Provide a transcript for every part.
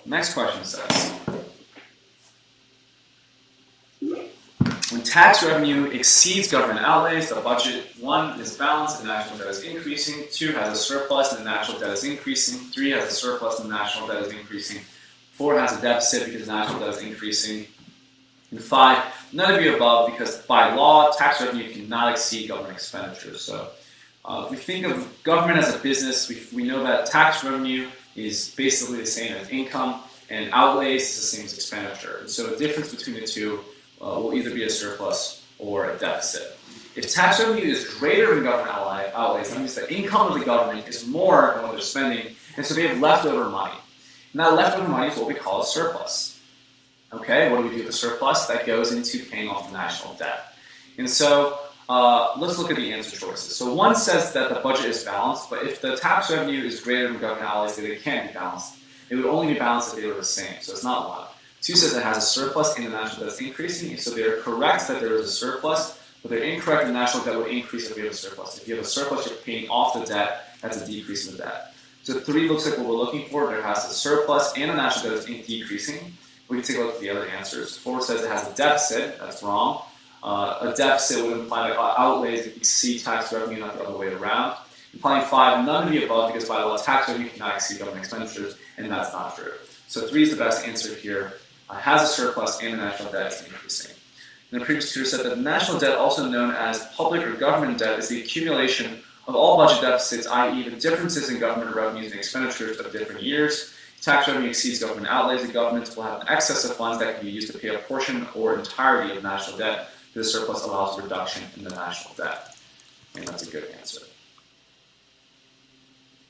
Next question says, when tax revenue exceeds government outlays, the budget 1 is balanced and the national debt is increasing, 2 has a surplus and the national debt is increasing, 3 has a surplus and the national debt is increasing, 4 has a deficit because the national debt is increasing, and 5, none of the above because by law, tax revenue cannot exceed government expenditures. So if we think of government as a business, we know that tax revenue is basically the same as income and outlays is the same as expenditure. And so the difference between the two will either be a surplus or a deficit. If tax revenue is greater than government outlays, that means the income of the government is more than what they're spending, and so they have leftover money. And that leftover money is what we call a surplus. Okay, what do we do with the surplus? That goes into paying off the national debt. And so let's look at the answer choices. So 1 says that the budget is balanced, but if the tax revenue is greater than government outlays, then it can't be balanced. It would only be balanced if they were the same, so it's not 1. 2 says it has a surplus and the national debt is increasing, so they're correct that there is a surplus, but they're incorrect that the national debt would increase if you have a surplus. If you have a surplus, you're paying off the debt, that's a decrease in the debt. So 3 looks like what we're looking for. There has a surplus and the national debt is decreasing. We can take a look at the other answers. 4 says it has a deficit, that's wrong. A deficit would imply that outlays exceed tax revenue, not the other way around. Implying 5, none of the above because by law, tax revenue cannot exceed government expenditures, and that's not true. So 3 is the best answer here. Has a surplus and the national debt is increasing. And the previous tutor said that the national debt, also known as public or government debt, is the accumulation of all budget deficits, i.e. the differences in government revenues and expenditures of different years. Tax revenue exceeds government outlays. The government will have an excess of funds that can be used to pay a portion or entirety of national debt. This surplus allows a reduction in the national debt. And that's a good answer.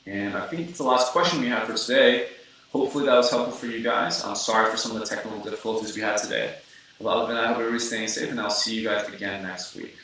And I think it's the last question we have for today. Hopefully that was helpful for you guys. I'm sorry for some of the technical difficulties we had today. But other than that, I hope everybody's staying safe, and I'll see you guys again next week.